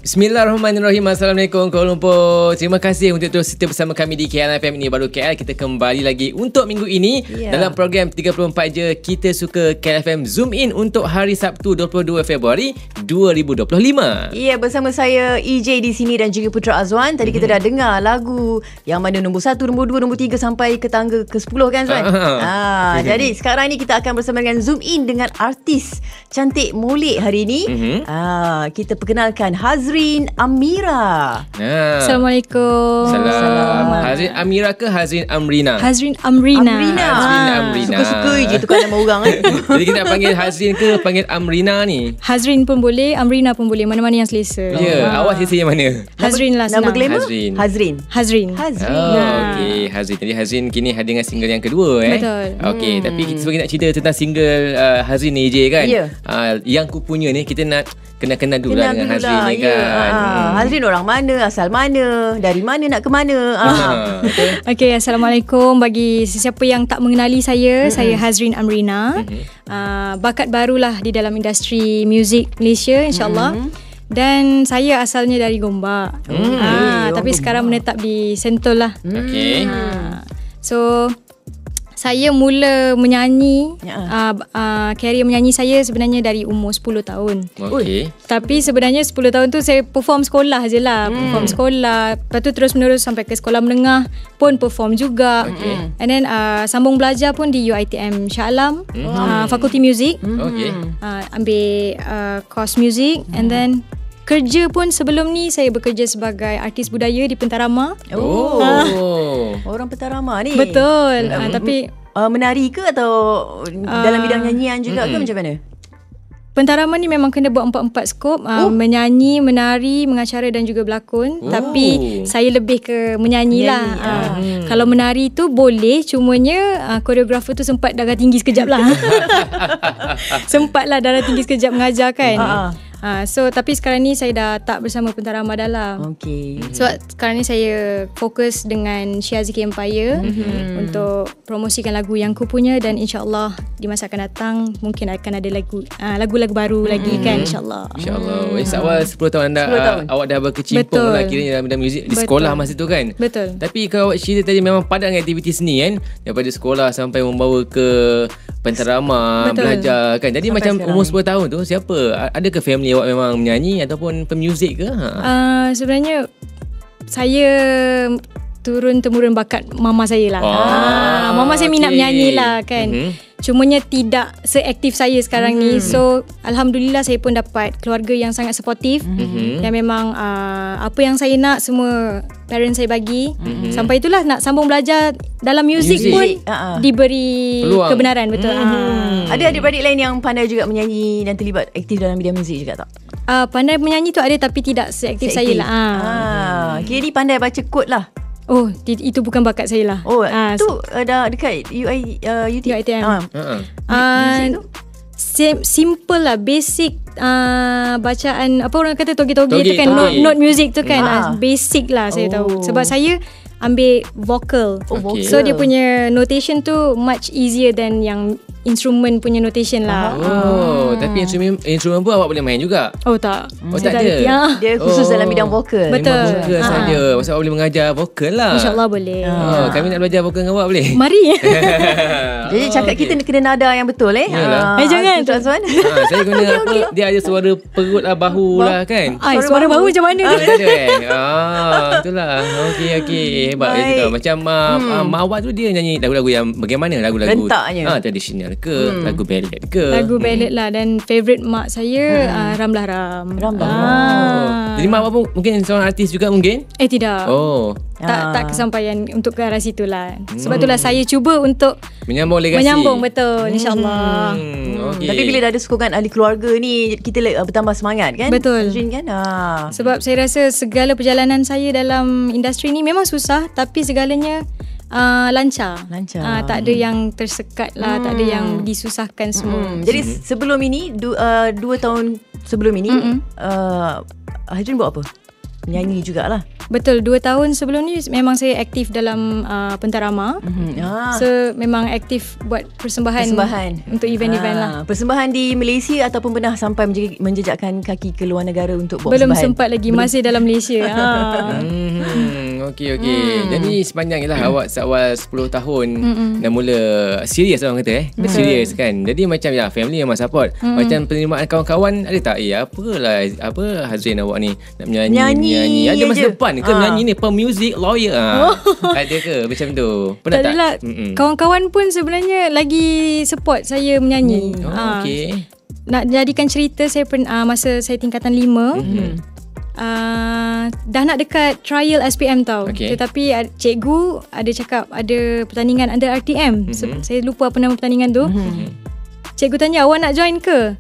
Bismillahirrahmanirrahim. Assalamualaikum Kuala Lumpur. Terima kasih untuk terus setia bersama kami di KL FM Ini Baru KL. Kita kembali lagi untuk minggu ini dalam program 34 je Kita Suka KL FM Zoom In untuk hari Sabtu 22 Februari 2025. Ya, bersama saya EJ di sini dan juga Putra Azwan. Tadi kita dah dengar lagu yang mana nombor 1, nombor 2, nombor 3 sampai ke tangga ke 10 kan Azwan? Jadi sekarang ni kita akan bersama dengan Zoom In dengan artis cantik molek hari ini. Kita perkenalkan Hazrin Amira. Assalamualaikum. Salam. Hazrin Amira ke Hazrin Amrina? Hazrin Amrina. Hazrin Amrina. Suka-suka je tukar nama orang kan. Jadi kita nak panggil Hazrin ke panggil Amrina ni? Hazrin pun boleh, Amrina pun boleh. Mana-mana yang selesa. Awak selesa yang mana? Hazrin lah senang. Nama glamour? Hazrin. Hazrin. Okey, Hazrin. Jadi Hazrin kini hadir dengan single yang kedua Betul. Okey, tapi kita sebagai nak cerita tentang single Hazrin ni je kan. Yang ku punya ni kita nak kenal dulu lah dengan Hazrin ni kan. Hazrin orang mana, asal mana, dari mana nak ke mana. Okey, Assalamualaikum. Bagi sesiapa yang tak mengenali saya, saya Hazrin Amrina. Bakat barulah di dalam industri muzik Malaysia, insyaAllah. Dan saya asalnya dari Gombak. Tapi sekarang menetap di Sentul lah. Okey. So saya mula menyanyi, career menyanyi saya sebenarnya dari umur 10 tahun. Okey. Tapi sebenarnya 10 tahun tu saya perform sekolah je lah. Perform sekolah. Lepas tu terus menerus sampai ke sekolah menengah pun perform juga. And then sambung belajar pun di UiTM Shah Alam, Fakulti Muzik. Ambil course muzik. And then kerja pun sebelum ni saya bekerja sebagai artis budaya di Pentarama. Orang Pentarama ni. Betul. Tapi menari ke atau dalam bidang nyanyian juga ke macam mana? Pentarama ni memang kena buat 4-4 skop. Menyanyi, menari, mengacara dan juga berlakon. Tapi saya lebih ke menyanyi lah. Kalau menari tu boleh, cumanya koreografer tu sempat darah tinggi sekejap lah. Sempat lah darah tinggi sekejap mengajar kan. So tapi sekarang ni saya dah tak bersama Pentarama dalam. So sekarang ni saya fokus dengan Syiaziki Empire untuk promosikan lagu yang ku punya. Dan insyaAllah di masa akan datang mungkin akan ada lagu-lagu baru lagi kan, insyaAllah. Awal 10 tahun anda awak dah berkecimpung lah kiranya dalam bidang muzik di sekolah masa tu kan. Betul. Tapi kalau awak cerita tadi memang padat dengan aktiviti seni kan, daripada sekolah sampai membawa ke Pentarama belajar kan. Jadi sampai macam sekarang umur 10 tahun tu siapa? Adakah family awak memang menyanyi ataupun pemuzik ke? Sebenarnya saya turun-temurun bakat mama saya lah. Mama saya minat menyanyi lah kan. Cumanya tidak seaktif saya sekarang ni. So Alhamdulillah saya pun dapat keluarga yang sangat supportive. Yang memang apa yang saya nak semua parents saya bagi. Sampai itulah nak sambung belajar dalam muzik pun diberi peluang, kebenaran. Betul. Ada adik-beradik lain yang pandai juga menyanyi dan terlibat aktif dalam bidang muzik juga tak? Pandai menyanyi tu ada tapi tidak seaktif saya lah. Kira ni pandai baca kod lah. Itu bukan bakat saya lah. Tu dah dekat UiTM. Simple lah, basic bacaan, apa orang kata toge-toge tu kan, note music tu kan. Basic lah saya tahu. Sebab saya ambil vocal. So dia punya notation tu much easier than yang instrumen punya notation lah. Tapi instrumen pun awak boleh main juga? Tak. Tak ada. Dia khusus dalam bidang vokal. Betul. Vokal saja. Maksud awak boleh mengajar vokal lah. InsyaAllah boleh. Kami nak belajar vokal dengan awak boleh? Mari. Jadi cakap kita kena nada yang betul jangan. Saya guna apa? Dia ada suara perut lah, bahu lah kan. Suara bahu macam mana tu? Itulah. Okey. Hebat dia cakap. Macam mak awak tu dia nyanyi lagu-lagu yang bagaimana? Lagu-lagu rentaknya tradisional ke, lagu ballad ke? Lagu ballad lah. Dan favourite mak saya Ramlah Ram. Jadi mak awak pun mungkin seorang artis juga mungkin? Tidak. Tak kesampaian untuk ke arah situ lah. Sebab itulah saya cuba untuk menyambung legasi. Betul, insyaAllah. Tapi bila dah ada sokongan ahli keluarga ni, kita bertambah semangat kan? Betul. Kan? Sebab saya rasa segala perjalanan saya dalam industri ni memang susah, tapi segalanya lancar. Tak ada yang tersekat lah, tak ada yang disusahkan semua. Jadi sebelum ini 2 tahun sebelum ini Hazrin buat apa? Menyanyi jugalah. Betul, 2 tahun sebelum ni memang saya aktif dalam pentarama. So memang aktif buat persembahan untuk event-event lah. Persembahan di Malaysia ataupun pernah sampai menjejakkan kaki ke luar negara untuk buat Belum persembahan? sempat lagi, masih dalam Malaysia. Okey. Jadi sepanjang ialah awak seawal 10 tahun dah mula serius orang kata serius kan. Jadi macam family memang support. Macam penerimaan kawan-kawan ada tak? Apa Hazrin awak ni nak menyanyi. Ada masa depan ke menyanyi ni pemuzik lawyer ada ke macam tu? Pernah tak? Adalah, kawan-kawan pun sebenarnya lagi support saya menyanyi. Okey. Nak jadikan cerita, saya masa saya tingkatan 5 dah nak dekat trial SPM tau. Tetapi cikgu ada cakap ada pertandingan under RTM. Saya lupa apa nama pertandingan tu. Cikgu tanya, awak nak join ke?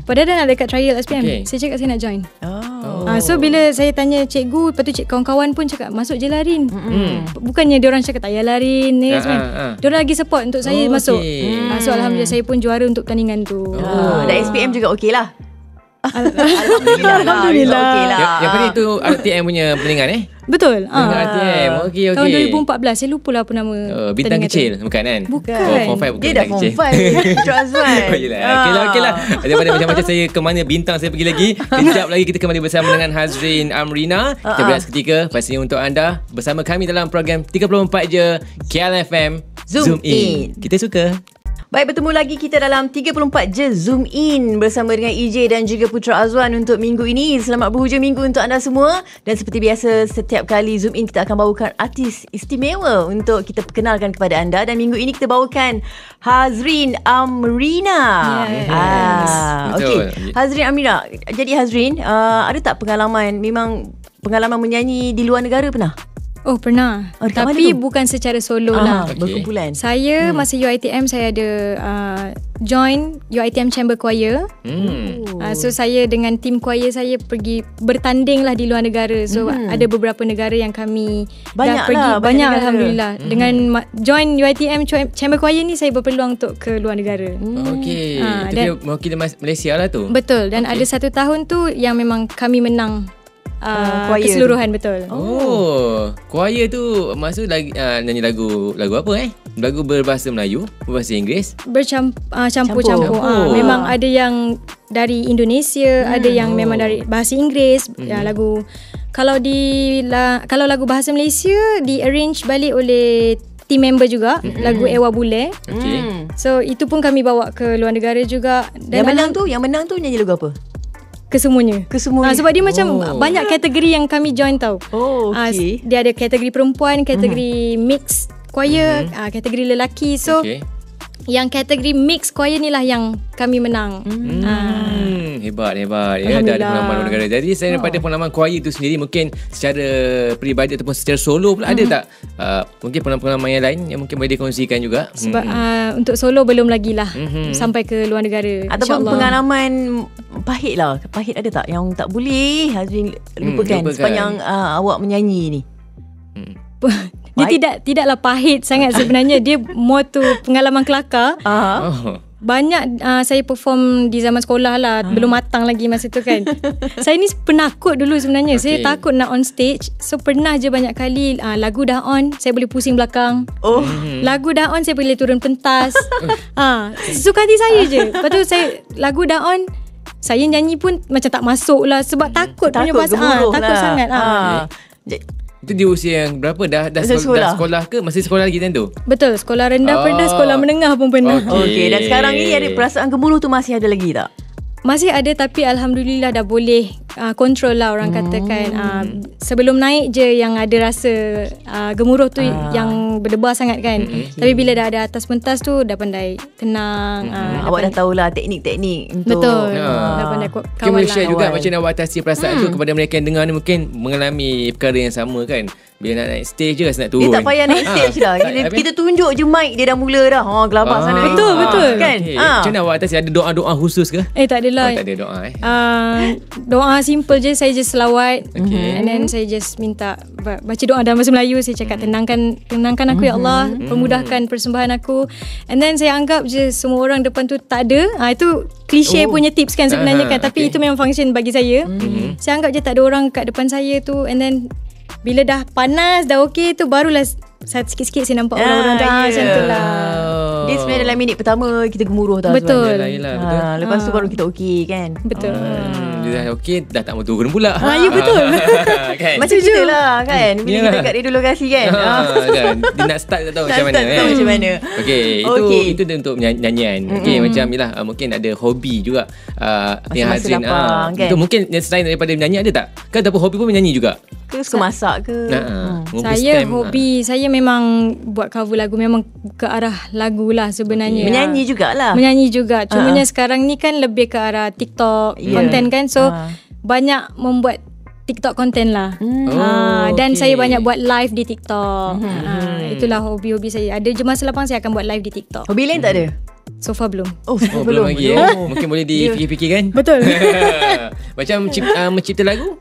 Padahal dah nak dekat trial SPM. Saya cakap saya nak join. So bila saya tanya cikgu, lepas tu kawan-kawan pun cakap masuk je lah Rin. Bukannya diorang cakap tak payahlah Rin ni diorang lagi support untuk saya masuk. So alhamdulillah saya pun juara untuk pertandingan tu. Dan SPM juga okey lah. Alhamdulillah. Okay lah. Yang penting tu RTM punya pertandingan Betul. RTM. Okey. Tahun 2014 saya lupa lah apa nama. Bintang kecil bukan kan? Bukan. Form 5 bukan. Dia dah form 5. Okeylah. Daripada macam-macam saya ke mana bintang saya pergi lagi. Kejap lagi kita kembali bersama dengan Hazrin Amrina. Kita berehat seketika. Pastinya untuk anda bersama kami dalam program 34 je KLFM Zoom In. Kita suka. Baik, bertemu lagi kita dalam 34 je Zoom In bersama dengan EJ dan juga Putra Azwan untuk minggu ini. Selamat berhujung minggu untuk anda semua. Dan seperti biasa, setiap kali Zoom In kita akan bawakan artis istimewa untuk kita perkenalkan kepada anda. Dan minggu ini kita bawakan Hazrin Amrina. Okey, Hazrin Amrina. Jadi Hazrin, ada tak pengalaman menyanyi di luar negara pernah? Oh pernah. Tapi bukan secara solo lah. Berkumpulan. Saya masa UiTM saya ada join UiTM Chamber Choir. So saya dengan tim choir saya pergi bertanding lah di luar negara. So ada beberapa negara yang kami dah pergi. Banyak alhamdulillah. Dengan join UiTM Chamber Choir ni saya berpeluang untuk ke luar negara. Okey. Jadi mewakili Malaysia lah tu. Betul. Dan ada 1 tahun tu yang memang kami menang keseluruhan tu. Betul. Choir tu maksud nyanyi lagu apa Lagu berbahasa Melayu, berbahasa Inggris? Campur-campur. Memang ada yang dari Indonesia, ada yang memang dari bahasa Inggris. Lagu kalau lagu bahasa Malaysia di arrange balik oleh team member juga, lagu Ewa Bule. So itu pun kami bawa ke luar negara juga. Dan yang menang tu nyanyi lagu apa? Kesemuanya. Sebab dia macam banyak kategori yang kami join tau. Dia ada kategori perempuan, kategori mix choir, kategori lelaki. So yang kategori mix choir ni lah yang kami menang. Hebat. Ada pengalaman luar negara. Jadi saya daripada pengalaman choir itu sendiri, mungkin secara peribadi ataupun secara solo pula ada tak mungkin pengalaman yang lain yang mungkin boleh dikongsikan juga? Sebab untuk solo belum lagi lah sampai ke luar negara. Ataupun pengalaman pahit ada tak yang tak boleh Hazrin lupakan sepanjang awak menyanyi ni? Dia tidaklah pahit sangat sebenarnya. Dia more tu pengalaman kelakar. Banyak saya perform di zaman sekolah lah. Belum matang lagi masa tu kan. Saya ni penakut dulu sebenarnya. Saya takut nak on stage. So pernah je banyak kali lagu dah on, saya boleh pusing belakang. Lagu dah on, saya boleh turun pentas. Suka hati saya je. Lepas tu lagu dah on, saya nyanyi pun macam tak masuk lah. Sebab takut punya bahasa. Takut sangat. Itu di usia yang berapa? Dah sekolah ke? Masih sekolah lagi tu? Betul, sekolah rendah pernah, sekolah menengah pun pernah. Okey, dan sekarang ni ada perasaan gemuruh tu masih ada lagi tak? Masih ada, tapi alhamdulillah dah boleh control lah orang katakan. Sebelum naik je yang ada rasa gemuruh tu yang berdebar sangat kan. Tapi bila dah ada atas pentas tu dah pandai tenang. Awak dah tahulah teknik-teknik untuk dah pandai kawal lah. Boleh share juga macam mana awak atasi perasaan tu kepada mereka yang dengar ni mungkin mengalami perkara yang sama kan. Bila nak naik stage je rasa nak turun. Dia tak payah naik stage dah. Kita tunjuk je mic dia dah mula dah. Gelabah sana. Betul. Kan? Macam mana awak atasi? Ada doa-doa khusus ke? Tak adalah. Tak ada doa doa simple je. Saya just selawat. And then saya just minta baca doa dalam bahasa Melayu. Saya cakap tenangkan aku ya Allah, permudahkan persembahan aku. And then saya anggap je semua orang depan tu tak ada. Itu klise punya tips kan sebenarnya kan. Tapi itu memang function bagi saya. Saya anggap je tak ada orang kat depan saya tu. And then bila dah panas, dah okey tu barulah sikit-sikit saya nampak orang-orang macam tu lah. Dia sebenarnya dalam minit pertama kita gemuruh tau. Betul. Betul. Lepas tu baru kita okey kan. Betul. Dia dah okey, dah tak mau turun pula. Ya betul. Kan? Macam kita lah kan. Bila kita kat radio lokasi kan. Kan? Dia nak start tak tahu macam mana. Macam mana. Okey, itu dia untuk nyanyian. Okey, macam yalah mungkin ada hobi juga. Yang Hazrin lapang, kan? itu mungkin selain daripada menyanyi ada tak? Kan ataupun hobi pun menyanyi juga? Ke suka masak ke? Saya hobi saya memang buat cover lagu, memang ke arah lagu lah sebenarnya. Menyanyi jugalah. Menyanyi juga. Cumanya sekarang ni kan lebih ke arah TikTok content kan. So banyak membuat TikTok content lah. Dan saya banyak buat live di TikTok. Itulah hobi-hobi saya. Ada je masa lapang saya akan buat live di TikTok. Hobi lain tak ada? So far belum. Belum lagi Mungkin boleh difikir-fikir kan? Betul. Macam mencipta lagu?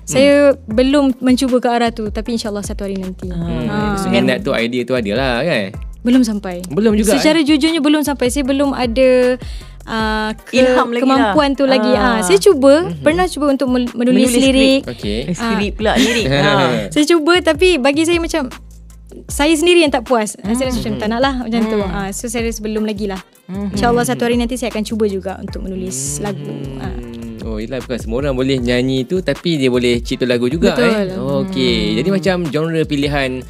Saya belum mencuba ke arah tu, tapi insyaAllah satu hari nanti. Minat tu, idea tu ada lah kan? Belum sampai. Belum juga. Secara jujurnya belum sampai. Saya belum ada ilham lagi kemampuan lah. tu lagi. Saya cuba, pernah cuba untuk menulis lirik. Skrip pula lirik. Saya cuba tapi bagi saya macam saya sendiri yang tak puas. Saya rasa macam tak nak lah macam tu. So saya rasa belum lagi lah. InsyaAllah satu hari nanti saya akan cuba juga untuk menulis lagu. Oh, yelah, bukan semua orang boleh nyanyi tu, tapi dia boleh cipta lagu juga. Betul. Okey. Jadi macam genre pilihan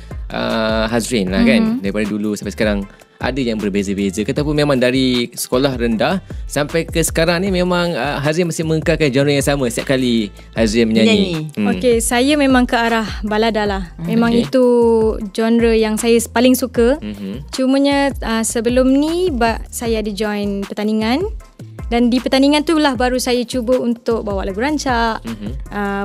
Hazrin lah kan, daripada dulu sampai sekarang ada yang berbeza-beza ke, ataupun memang dari sekolah rendah sampai ke sekarang ni memang Hazrin masih mengekalkan genre yang sama setiap kali Hazrin menyanyi? Okey, saya memang ke arah balada lah. Memang itu genre yang saya paling suka. Cumanya sebelum ni saya ada join pertandingan. Dan di pertandingan tu lah baru saya cuba untuk bawa lagu rancak,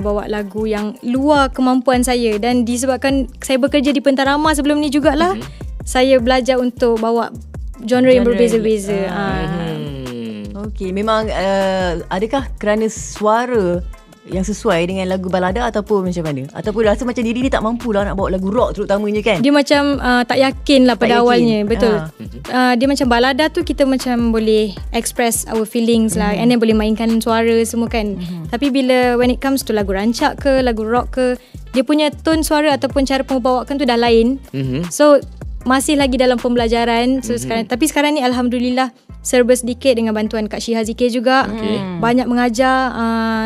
bawa lagu yang luar kemampuan saya. Dan disebabkan saya bekerja di pentarama sebelum ni jugalah, saya belajar untuk bawa genre yang berbeza-beza. Okey, memang adakah kerana suara yang sesuai dengan lagu balada ataupun macam mana? Ataupun rasa macam diri ni tak mampu lah nak bawa lagu rock terutamanya kan? Dia macam tak yakin lah pada awalnya. Betul. Dia macam balada tu kita macam boleh express our feelings lah, and then boleh mainkan suara semua kan. Tapi bila when it comes to lagu rancak ke, lagu rock ke, dia punya tone suara ataupun cara pembawakan tu dah lain. So masih lagi dalam pembelajaran. So tapi sekarang ni alhamdulillah serba sedikit dengan bantuan Kak Syiha Zikir juga. Banyak mengajar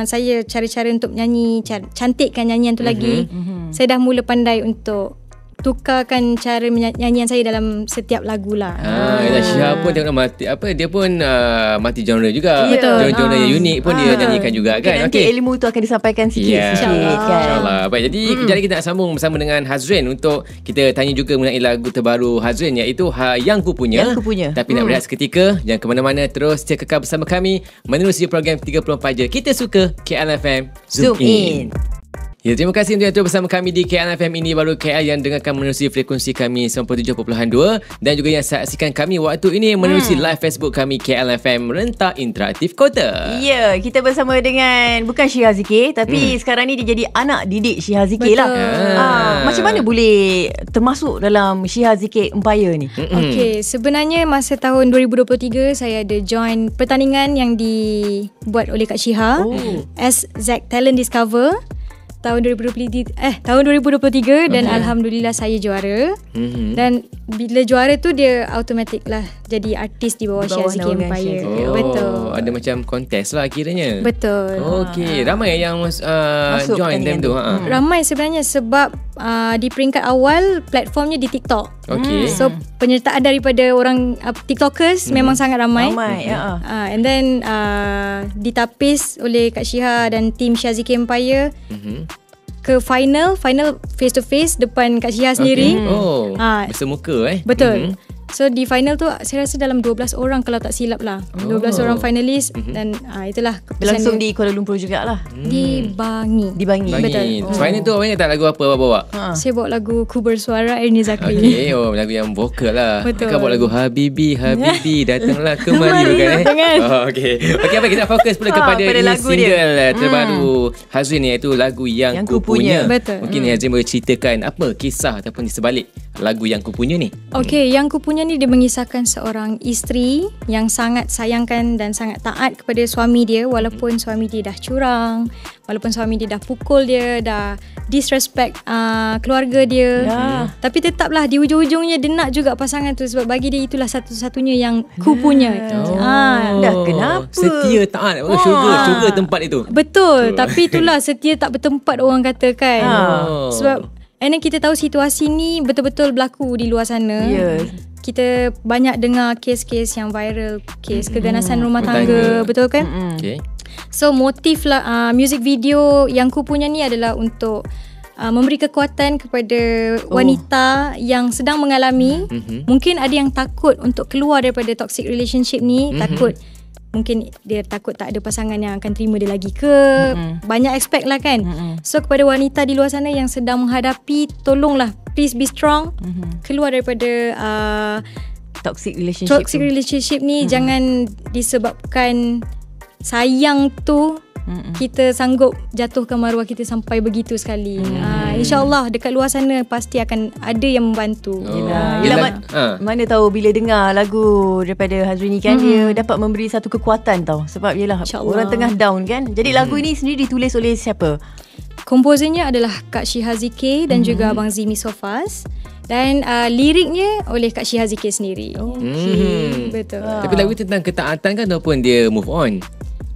saya cara-cara untuk menyanyi, cantikkan nyanyian tu lagi. Saya dah mula pandai untuk tukarkan cara nyanyian saya dalam setiap lagu lah. Syiha pun tengok mati dia pun mati genre juga. Genre yang unik pun dia nyanyikan juga kan. Nanti ilmu tu akan disampaikan sikit InsyaAllah. kan. InsyaAllah. Baik, jadi kejap lagi kita nak sambung bersama dengan Hazrin untuk kita tanya juga mengenai lagu terbaru Hazrin, iaitu Yang Ku Punya. Yang Ku Punya. Tapi nak berehat seketika, jangan ke mana-mana, terus kekal bersama kami menerusi program 34 je Kita Suka KLFM Zoom In. Ya, terima kasih untuk yang terus bersama kami di KLFM Ini Baru KL, yang dengarkan menerusi frekuensi kami 97.2, dan juga yang saksikan kami waktu ini menerusi live Facebook kami KLFM Rentak Interaktif Kota. Ya, kita bersama dengan bukan Syiha Zikir, tapi sekarang ni dia jadi anak didik Syiha Zikir lah. Macam mana boleh termasuk dalam Syiha Zikir Empire ni? Okey, sebenarnya masa tahun 2023 saya ada join pertandingan yang dibuat oleh Kak Syiha as Zack Talent Discover tahun 2023 dan alhamdulillah saya juara. Dan bila juara tu dia automatic lah jadi artis di bawah Syiha Zikir Empire. Betul. Ada macam kontes lah kiranya. Betul. Okey, ramai yang join time tu. Ramai sebenarnya sebab di peringkat awal platformnya di TikTok. Okey. So penyertaan daripada orang TikTokers memang sangat ramai. And then ditapis oleh Kak Syiha dan tim Syiha Zikir Empire ke final face to face depan Kak Syiha sendiri. Bersemuka Betul. So di final tu saya rasa dalam 12 orang kalau tak silap lah. 12 orang finalis dan itulah keputusan langsung dia. di Kuala Lumpur jugalah. Di Bangi. Betul. Final tu awak ingat tak lagu apa awak bawa? Saya bawa lagu Ku Bersuara Ernie Zakri. Okey, lagu yang vokal lah. Betul. Kan bawa lagu Habibi datanglah kemari bukan Okey. Okey, apa kita fokus pula kepada single terbaru Hazrin, iaitu lagu Yang Ku Punya. Betul. Mungkin Hazrin boleh ceritakan apa kisah ataupun di sebalik lagu Yang Ku Punya ni? Okey, Yang Ku Punya ni dia mengisahkan seorang isteri yang sangat sayangkan dan sangat taat kepada suami dia walaupun suami dia dah curang, walaupun suami dia dah pukul dia, dah disrespect keluarga dia. Tapi tetaplah di ujung-ujungnya dia nak juga pasangan tu sebab bagi dia itulah satu-satunya yang ku punya. Dah kenapa? Setia taat. Syurga tempat itu. Betul. Tapi itulah setia tak bertempat orang kata kan. Sebab and then kita tahu situasi ni betul-betul berlaku di luar sana. Kita banyak dengar kes-kes yang viral, kes keganasan rumah tangga. Betul kan? Okay. So motif lah music video Yang Ku Punya ni adalah untuk memberi kekuatan kepada wanita yang sedang mengalami. Mungkin ada yang takut untuk keluar daripada toxic relationship ni. Takut, mungkin dia takut tak ada pasangan yang akan terima dia lagi ke. Banyak aspek lah kan. So kepada wanita di luar sana yang sedang menghadapi, tolonglah, please be strong. Keluar daripada toxic relationship ni. Jangan disebabkan sayang tu kita sanggup jatuhkan maruah kita sampai begitu sekali. InsyaAllah dekat luar sana pasti akan ada yang membantu. Mana tahu bila dengar lagu daripada Hazrin ni kan, dia dapat memberi satu kekuatan tau. Sebab yelah orang tengah down kan. Jadi lagu ini sendiri ditulis oleh siapa? Komposernya adalah Kak Syiha Zikir dan juga Abang Zimi Sofas. Dan liriknya oleh Kak Syiha Zikir sendiri. Betul. Tapi lagu tentang ketaatan kan ataupun dia move on?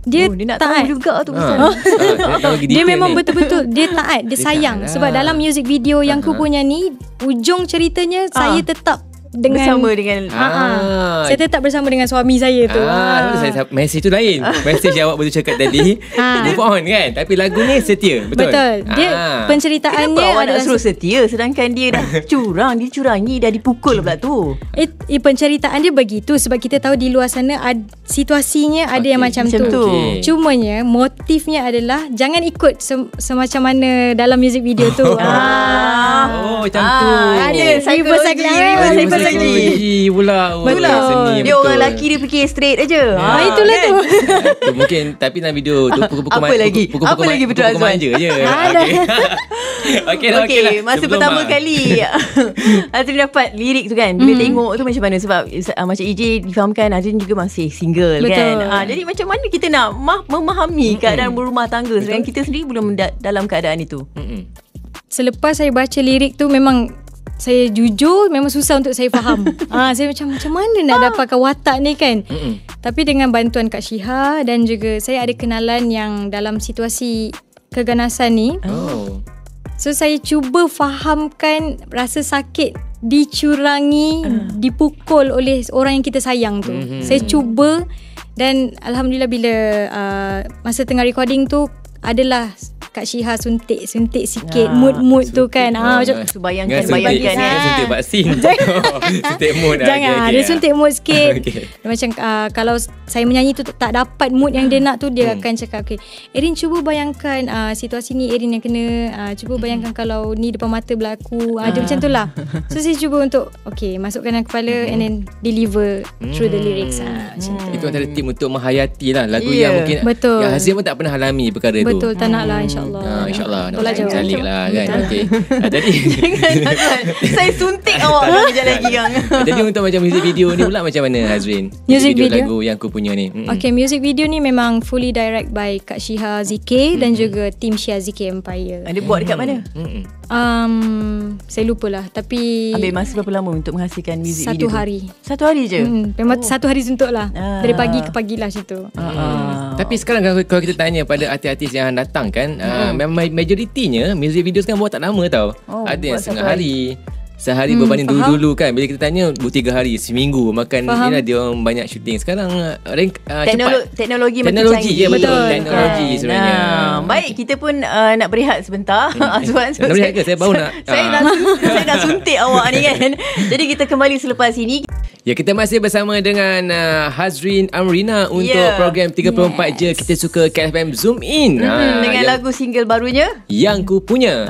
Dia nak taat tahu juga tu dia memang betul-betul dia taat, dia sayang. Sebab dalam music video Yang Ku Punya ni, ujung ceritanya saya tetap bersama dengan saya tetap bersama dengan suami saya tu. Mesej tu lain. Mesej awak baru cakap tadi move on kan. Tapi lagu ni setia. Betul. Dia penceritaannya kenapa awak nak suruh setia sedangkan dia dah curang, dia curangi, dah dipukul pula tu. Penceritaan dia begitu sebab kita tahu di luar sana situasinya ada yang macam tu. Cumanya motifnya adalah jangan ikut semacam mana dalam music video tu. Macam tu. Ada psikologi pula. Betul. Dia orang lelaki dia fikir straight aja. Itulah kan? Tu mungkin. Tapi dalam video tu pukul-pukul Apa lagi betul Azwan? Manja je. Okay, masa pertama kali Azrin dapat lirik tu kan, bila tengok tu macam mana? Sebab macam EJ difahamkan Azrin juga masih single. Betul. Kan. Jadi macam mana kita nak memahami keadaan berumah tangga sedangkan kita sendiri belum dalam keadaan itu. Selepas saya baca lirik tu, memang saya jujur memang susah untuk saya faham. Saya macam mana nak dapatkan watak ni kan. Tapi dengan bantuan Kak Syiha dan juga saya ada kenalan yang dalam situasi keganasan ni. So saya cuba fahamkan rasa sakit dicurangi, dipukul oleh orang yang kita sayang tu. Saya cuba dan alhamdulillah bila masa tengah recording tu adalah Kak Syiha suntik sikit mood tu kan. Macam bayangkan suntik vaksin. Suntik mood. Jangan, dia suntik mood sikit. Macam kalau saya menyanyi tu tak dapat mood yang dia nak tu, dia akan cakap, okay, Erin cuba bayangkan situasi ni Erin yang kena, cuba bayangkan kalau ni depan mata berlaku. Dia macam tu lah. So saya cuba untuk masukkan dalam kepala and then deliver through the lyrics. Macam tu. Itu antara tip untuk menghayati lah lagu yang mungkin yang Hazrin pun tak pernah alami perkara tu. Betul, tak nak lah insyaAllah. InsyaAllah nak salik lah kan. Jadi saya suntik awak kejap lagi kan. Jadi untuk macam music video ni pula macam mana Hazrin? Music video lagu Yang Ku Punya ni. Okay, music video ni memang fully direct by Kak Syiha Zikir dan juga tim Syiha Zikir Empire. Dia buat dekat mana? Saya lupalah. Tapi ambil masa berapa lama untuk menghasilkan music video? 1 hari. 1 hari je? Memang 1 hari suntuk lah. Dari pagi ke pagi lah situ. Tapi sekarang kalau kita tanya pada artis-artis yang datang kan, majoritinya music video sekarang buat tak lama tau. Ada yang setengah hari, sehari berbanding dulu-dulu kan. Bila kita tanya 3 hari, seminggu makan. Inilah dia orang banyak syuting. Sekarang teknologi makin canggih. canggih. Betul. Teknologi sebenarnya. Baik, kita pun nak berehat sebentar. Azwan, nak berehat ke? Saya baru nak saya nak suntik awak ni kan. Jadi kita kembali selepas ini. Ya, kita masih bersama dengan Hazrin Amrina untuk program 34 je Kita Suka KLFM Zoom In. Dengan lagu single barunya Yang Ku Punya.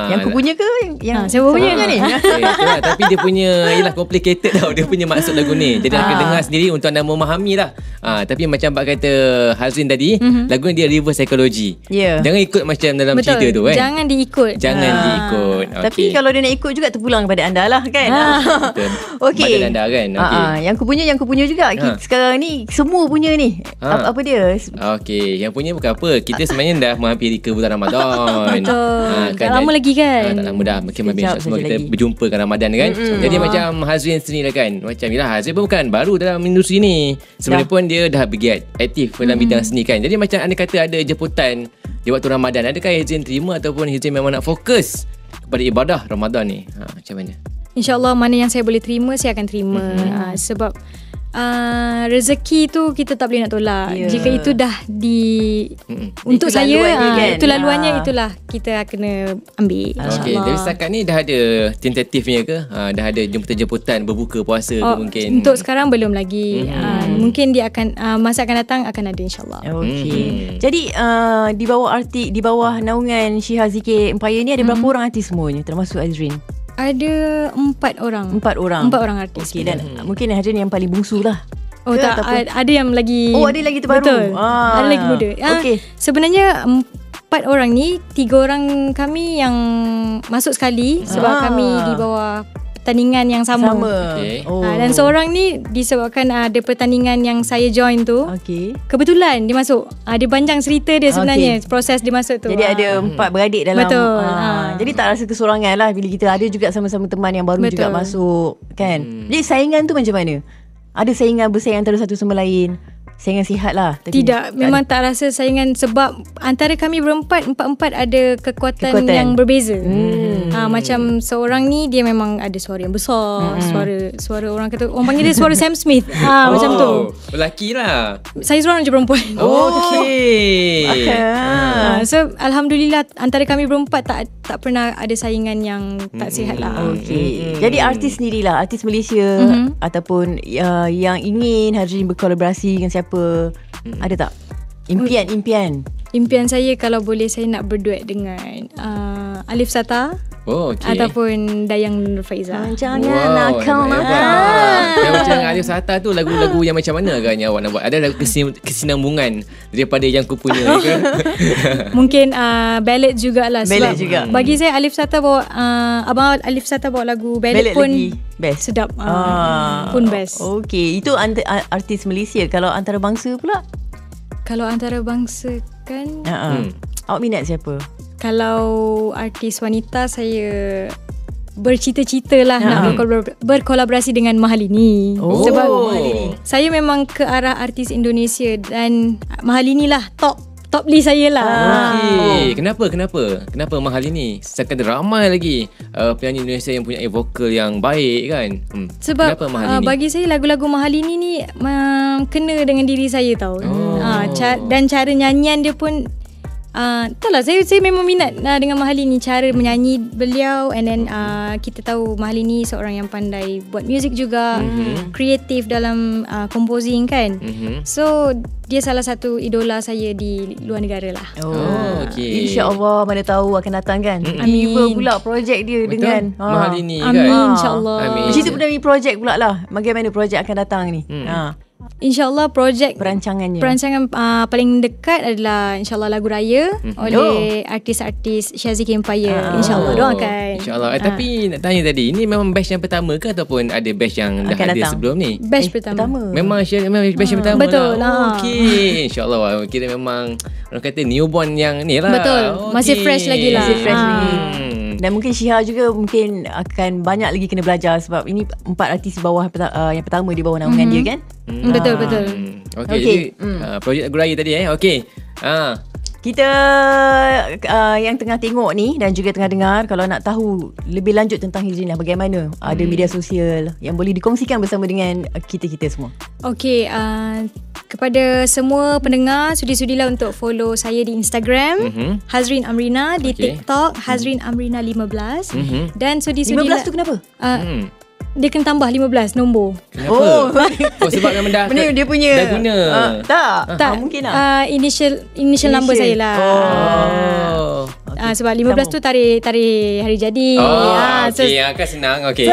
Yang ku punya ke? Yang siapa punya ni? Itulah, tapi dia punya ialah complicated tau. Dia punya maksud lagu ni. Jadi anda kena dengar sendiri untuk anda memahami lah. Tapi macam Pak kata Hazrin tadi, lagu ni dia reverse psychology. Jangan ikut macam dalam cerita tu Jangan diikut. Jangan diikut. Tapi kalau dia nak ikut juga terpulang kepada anda lah kan. Okey. Anda kan. Yang ku punya juga. Sekarang ni semua punya ni. Apa dia? Okey, yang punya bukan apa. Kita sebenarnya dah menghampiri ke bulan Ramadan. Betul. Tak lama lagi kan. Tak lama dah. Makin semua kita berjumpa kan Ramadan kan. Jadi macam Hazrin sendiri lah kan. Macam yelah, Hazrin pun bukan baru dalam industri ni. Sebenarnya pun dia dah bergiat aktif dalam bidang seni kan. Jadi macam anda kata ada jemputan di waktu Ramadan, adakah Hazrin terima ataupun Hazrin memang nak fokus kepada ibadah Ramadan ni? Macam mana? InsyaAllah mana yang saya boleh terima, saya akan terima. Sebab rezeki tu kita tak boleh nak tolak. Jika itu dah untuk itu saya kan? itu laluannya, itulah kita kena ambil. Okey, dari setakat ni dah ada tentatifnya ke? Dah ada jemputan-jemputan berbuka puasa ke mungkin? Untuk sekarang belum lagi. Mungkin dia akan masa akan datang akan ada insyaAllah. Okey. Jadi di bawah naungan Shiha Zikir Empire ni ada berapa orang artis semuanya termasuk Hazrin? Ada 4 orang. 4 orang. 4 orang artis. Okey, dan mungkin Hazrin yang paling bungsu lah. Oh tak, ada yang lagi. Ada lagi terbaru. Betul. Ada lagi muda. Okey. Sebenarnya 4 orang ni, 3 orang kami yang masuk sekali sebab kami di bawah pertandingan yang sama. Okay. Dan seorang ni disebabkan ada pertandingan yang saya join tu. Kebetulan dia masuk. Dia panjang cerita dia sebenarnya, proses dia masuk tu. Jadi ada 4 beradik dalam. Betul. Jadi tak rasa kesorangan lah bila kita ada juga sama-sama teman yang baru juga masuk kan. Jadi saingan tu macam mana? Ada saingan bersaing antara satu sama lain? Saingan sihat lah. Tidak, memang tak rasa saingan sebab antara kami empat ada kekuatan yang berbeza. Macam seorang ni dia memang ada suara yang besar, suara orang kata, orang panggil dia suara Sam Smith. Macam tu. Lelaki lah. Saya seorang je perempuan. Okey. So alhamdulillah antara kami berempat tak pernah ada saingan yang tak sihat lah. Okey. Jadi artis sendirilah, artis Malaysia ataupun yang ingin Hazrin berkolaborasi dengan siapa, ada tak impian saya kalau boleh saya nak berduet dengan Alif Sata ataupun Dayang Nur Faiza. Jangan nakal. Yang macam Alif Sata tu lagu-lagu yang macam mana agaknya awak nak buat? Ada lagu kesinambungan daripada Yang Ku Punya ke? Mungkin ballad jugalah. Ballad juga. Bagi saya Alif Sata bawa Abang Alif Sata bawa lagu ballad pun best. Sedap. Pun best. Okey, itu artis Malaysia. Kalau antarabangsa pula? Kalau antarabangsa kan awak minat siapa? Kalau artis wanita saya bercita-cita lah nak berkolaborasi dengan Mahalini. Sebab saya memang ke arah artis Indonesia dan Mahalini lah top list saya lah. Kenapa Mahalini? Seakan ramai lagi penyanyi Indonesia yang punya vokal yang baik kan. Sebab bagi saya lagu-lagu Mahalini ni kena dengan diri saya tau. Dan cara nyanyian dia pun taklah, saya memang minat dengan Mahalini, cara menyanyi beliau. And then kita tahu Mahalini seorang yang pandai buat muzik juga, kreatif dalam composing kan. So dia salah satu idola saya di luar negara lah. Okay. InsyaAllah mana tahu akan datang kan. Amin. Tiba pula projek dia dengan Mahalini kan. Amin, insyaAllah. Cerita pun dari projek pula lah. Bagaimana projek akan datang ni? InsyaAllah perancangan paling dekat adalah InsyaAllah lagu raya oleh artis-artis Shiha Zikir Empire. InsyaAllah, doakan. InsyaAllah. Tapi nak tanya tadi, ini memang batch yang pertama ke ataupun ada batch yang dah ada sebelum ni? Batch pertama. Memang batch yang pertama. Betul lah. Okey. InsyaAllah kira memang orang kata newborn yang ni lah. Betul. Masih fresh lagi lah. Dan mungkin Shiha juga mungkin akan banyak lagi kena belajar sebab ini 4 artis di bawah yang pertama di bawah naungan dia kan. Betul. Okey. Jadi projek lagu raya tadi okey. Kita yang tengah tengok ni dan juga tengah dengar, kalau nak tahu lebih lanjut tentang Hazrin lah, bagaimana ada media sosial yang boleh dikongsikan bersama dengan kita semua. Okey, kepada semua pendengar, sudi-sudilah untuk follow saya di Instagram Hazrin Amrina, di TikTok Hazrin Amrina 15 dan sudi-sudilah. 15 tu kenapa? dia kena tambah 15 nombor. Kenapa? Sebab memang dah dia punya dah guna. Tak, mungkin lah. Initial number saya lah. Sebab 15 tu tarikh hari jadi. Okey, kan senang. Okey.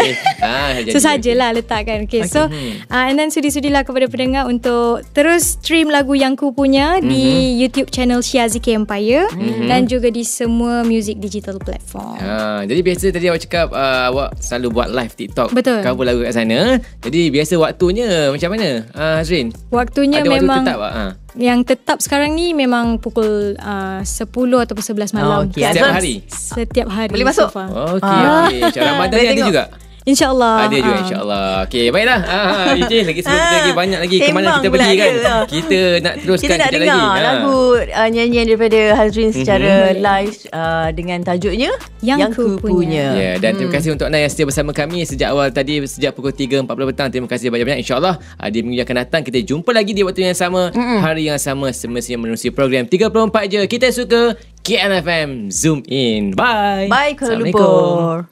So sajalah letakkan. Okay. So and then sudi-sudilah kepada pendengar untuk terus stream lagu Yang Ku Punya di YouTube channel Syaziki Empire dan juga di semua music digital platform. Jadi biasa tadi awak cakap awak selalu buat live TikTok. Betul. Cover lagu kat sana. Jadi biasa waktunya macam mana, Hazrin? Waktunya ada memang waktu tetap yang tetap sekarang ni memang pukul 10 ataupun 11 malam. Setiap hari? Setiap hari. Boleh masuk? Okey. Ramadan ni ada juga? InsyaAllah. Ada juga insyaAllah. Okey, baiklah. Ijin, lagi sebelum kita lagi banyak lagi ke mana kita pergi kan. Kita nak teruskan kita nak dengar lagi. Lagu nyanyian daripada Hazrin secara live dengan tajuknya Yang Ku Punya. Ya, dan terima kasih untuk anda yang setia bersama kami sejak awal tadi, sejak pukul 3.40 petang. Terima kasih banyak-banyak. InsyaAllah di minggu yang akan datang kita jumpa lagi di waktu yang sama, hari yang sama, semestinya menerusi program 34 je Kita Suka KLFM Zoom In. Bye. Bye Kuala Lumpur.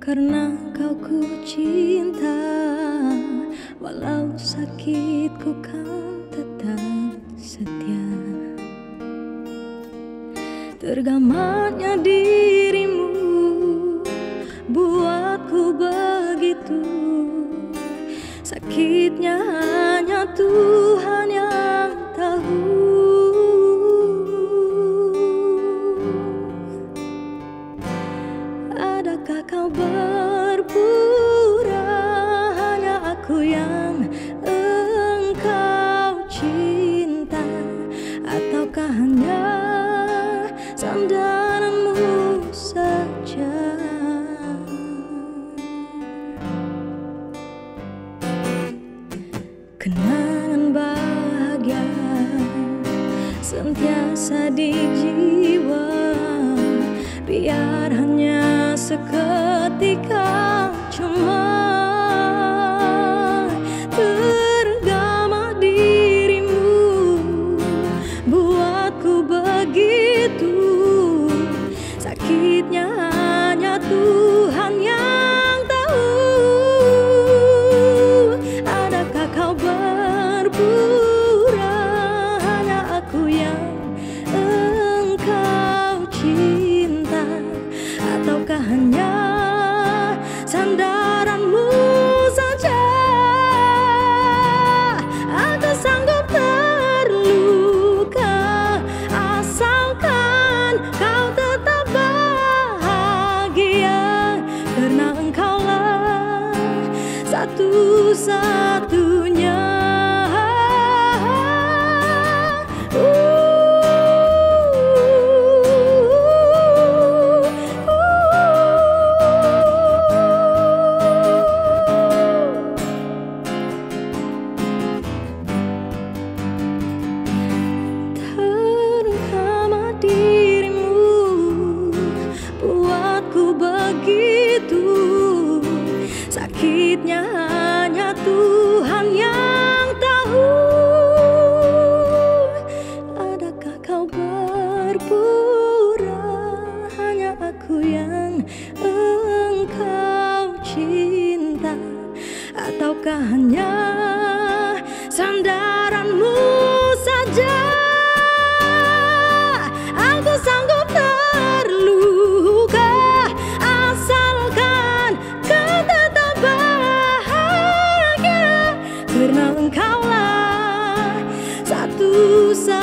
Karena kau ku cinta, walau sakit ku kan tetap setia. Tergamatnya dirimu buatku begitu, sakitnya hanya Tuhan yang tahu. Adakah kau berpura hanya aku yang engkau cinta, ataukah hanya sandaranmu saja? Kenangan bahagia sentiasa di jiwa, biar hanya seketika cuma tergama dirimu buatku begitu, sakitnya hanya Tuhan yang tahu. Adakah kau berpura hanya aku yang engkau cinta, ataukah hanya sandaranmu saja? Aku sanggup terluka asalkan kau tetap bahagia, karena engkaulah satu-satunya. Sakitnya hanya Tuhan yang tahu. Adakah kau berpura hanya aku yang engkau cinta, ataukah hanya sandaranmu saja? Aku sanggup terluka asalkan kau tetap bahagia, karena engkaulah satu-satunya.